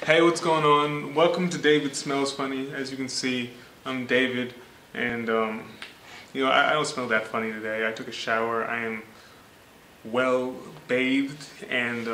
Hey, what's going on? Welcome to David Smells Funny. As you can see, I'm David, and I don't smell that funny today. I took a shower. I am well bathed, and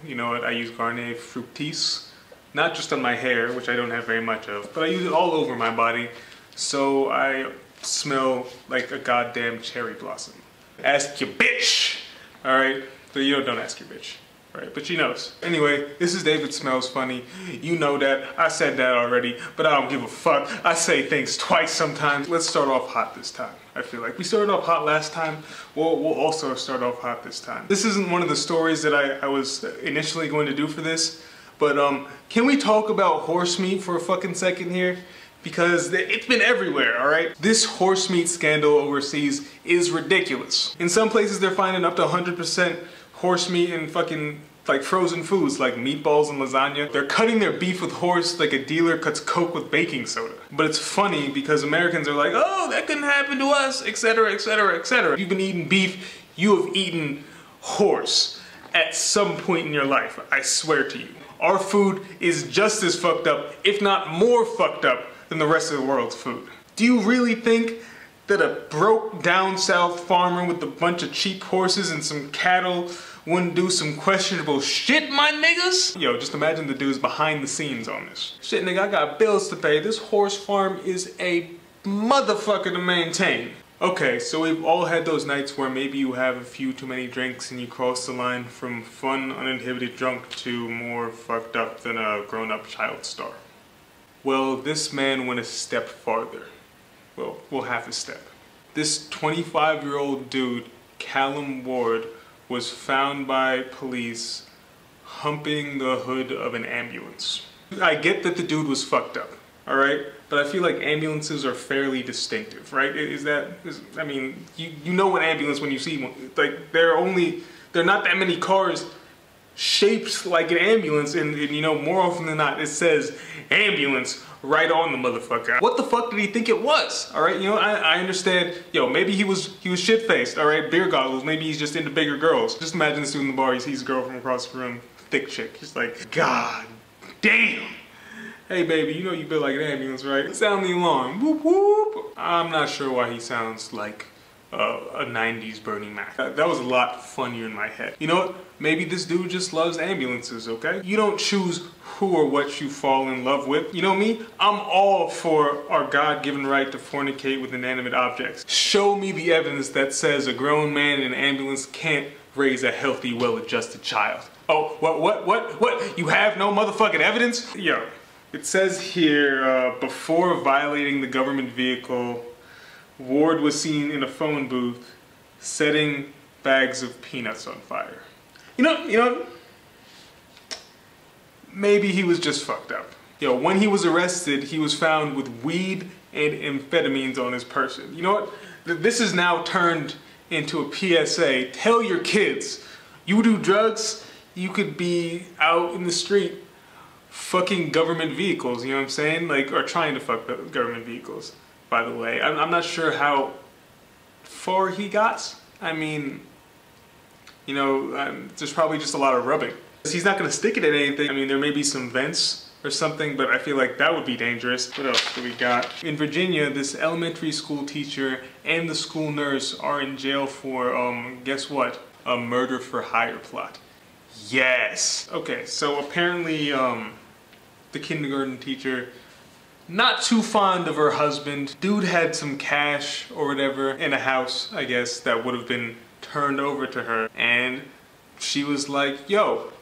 you know what? I use Garnier Fructis, not just on my hair, which I don't have very much of, but I use it all over my body, so I smell like a goddamn cherry blossom. Ask your bitch, all right? But don't ask your bitch. Right, but she knows. Anyway, this is David Smells Funny. You know that. I said that already, but I don't give a fuck. I say things twice sometimes. Let's start off hot this time. I feel like we started off hot last time. We'll also start off hot this time. This isn't one of the stories that I was initially going to do for this, but can we talk about horse meat for a fucking second here? Because it's been everywhere, alright? This horse meat scandal overseas is ridiculous. In some places they're finding up to 100% horse meat in fucking like frozen foods like meatballs and lasagna. They're cutting their beef with horse like a dealer cuts Coke with baking soda. But it's funny because Americans are like, oh, that couldn't happen to us, etc, etc, etc. If you've been eating beef, you have eaten horse at some point in your life, I swear to you. Our food is just as fucked up, if not more fucked up, than the rest of the world's food. Do you really think that a broke down south farmer with a bunch of cheap horses and some cattle wouldn't do some questionable shit, my niggas? Yo, just imagine the dudes behind the scenes on this. Shit, nigga, I got bills to pay. This horse farm is a motherfucker to maintain. Okay, so we've all had those nights where maybe you have a few too many drinks and you cross the line from fun, uninhibited drunk to more fucked up than a grown-up child star. Well, this man went a step farther. Well, half a step. This 25-year-old dude, Callum Ward, was found by police humping the hood of an ambulance. I get that the dude was fucked up, alright? But I feel like ambulances are fairly distinctive, right? I mean, you know an ambulance when you see one. Like, there are not that many cars shaped like an ambulance, and you know, more often than not, it says ambulance right on the motherfucker. What the fuck did he think it was? All right, you know, I understand. Yo, maybe he was shit-faced. All right, beer goggles. Maybe he's just into bigger girls. Just imagine this dude in the bar. He sees a girl from across the room, thick chick. He's like, God damn. Hey baby, you know you built like an ambulance, right? Sound the alarm. Whoop whoop. I'm not sure why he sounds like a 90s Bernie Mac. That was a lot funnier in my head. You know what? Maybe this dude just loves ambulances, okay? You don't choose who or what you fall in love with. You know me? I'm all for our God-given right to fornicate with inanimate objects. Show me the evidence that says a grown man in an ambulance can't raise a healthy, well-adjusted child. Oh, what? You have no motherfucking evidence? Yo, it says here, before violating the government vehicle, Ward was seen in a phone booth setting bags of peanuts on fire. You know, maybe he was just fucked up. Yo, when he was arrested, he was found with weed and amphetamines on his person. You know what? This is now turned into a PSA. Tell your kids, you do drugs, you could be out in the street fucking government vehicles, you know what I'm saying? Like, or trying to fuck government vehicles. By the way, I'm not sure how far he got. I mean, you know, there's probably just a lot of rubbing. He's not gonna stick it at anything. I mean, there may be some vents or something, but I feel like that would be dangerous. What else do we got? In Virginia, this elementary school teacher and the school nurse are in jail for, guess what? A murder for hire plot. Yes. Okay, so apparently, the kindergarten teacher, not too fond of her husband. Dude had some cash or whatever in a house, I guess, that would have been turned over to her. And she was like, yo,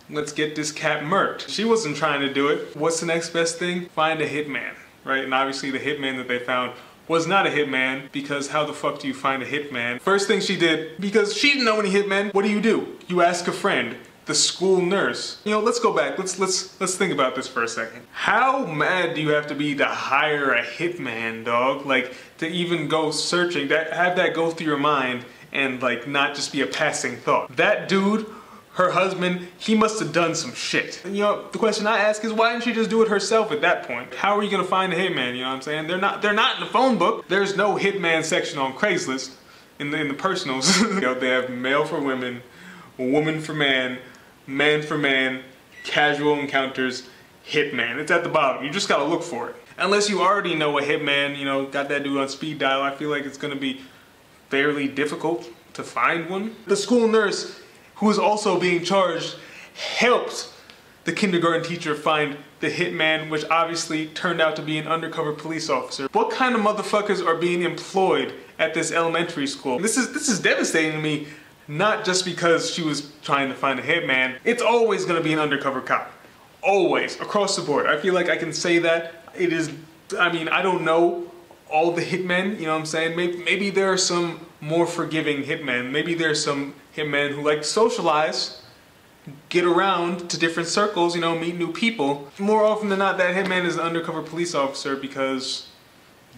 let's get this cat murked. She wasn't trying to do it. What's the next best thing? Find a hitman, right? And obviously the hitman that they found was not a hitman, because how the fuck do you find a hitman? First thing she did, because she didn't know any hitmen, what do? You ask a friend. The school nurse. You know, let's go back. Let's think about this for a second. How mad do you have to be to hire a hitman, dog? Like, to even go searching, have that go through your mind and like not just be a passing thought. That dude, her husband, he must have done some shit. And, you know, the question I ask is, why didn't she just do it herself at that point? How are you gonna find a hitman? You know what I'm saying? They're not in the phone book. There's no hitman section on Craigslist in the personals. You know, they have male for women, woman for man, man for man, casual encounters hitman. It's at the bottom. You just gotta look for it. Unless you already know a hitman, you know, got that dude on speed dial, I feel like it's gonna be fairly difficult to find one. The school nurse, who is also being charged, helped the kindergarten teacher find the hitman, which obviously turned out to be an undercover police officer. What kind of motherfuckers are being employed at this elementary school? This is devastating to me, not just because she was trying to find a hitman. It's always gonna be an undercover cop. Always, across the board. I feel like I can say that. It is, I mean, I don't know all the hitmen, you know what I'm saying? Maybe there are some more forgiving hitmen. Maybe there's some hitmen who like to socialize, get around to different circles, you know, meet new people. More often than not, that hitman is an undercover police officer because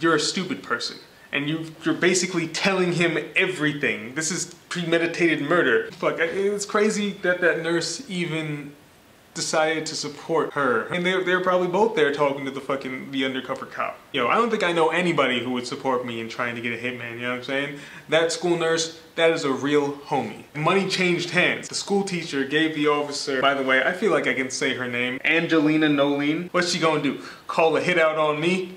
you're a stupid person. And you're basically telling him everything. This is premeditated murder. Fuck, it's crazy that that nurse even decided to support her. And they're probably both there talking to the undercover cop. Yo, I don't think I know anybody who would support me in trying to get a hitman, you know what I'm saying? That school nurse, that is a real homie. Money changed hands. The school teacher gave the officer, by the way, I feel like I can say her name, Angelina Nolene. What's she gonna do? Call a hit out on me?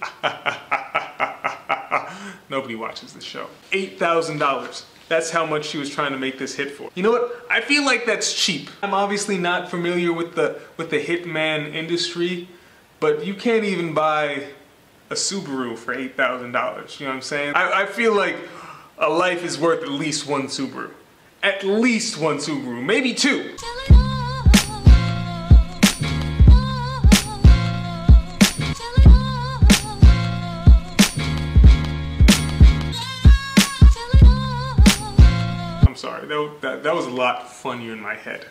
Nobody watches this show. $8,000. That's how much she was trying to make this hit for. You know what? I feel like that's cheap. I'm obviously not familiar with the hitman industry, but you can't even buy a Subaru for $8,000. You know what I'm saying? I feel like a life is worth at least one Subaru. At least one Subaru, maybe two. Sorry, that was a lot funnier in my head.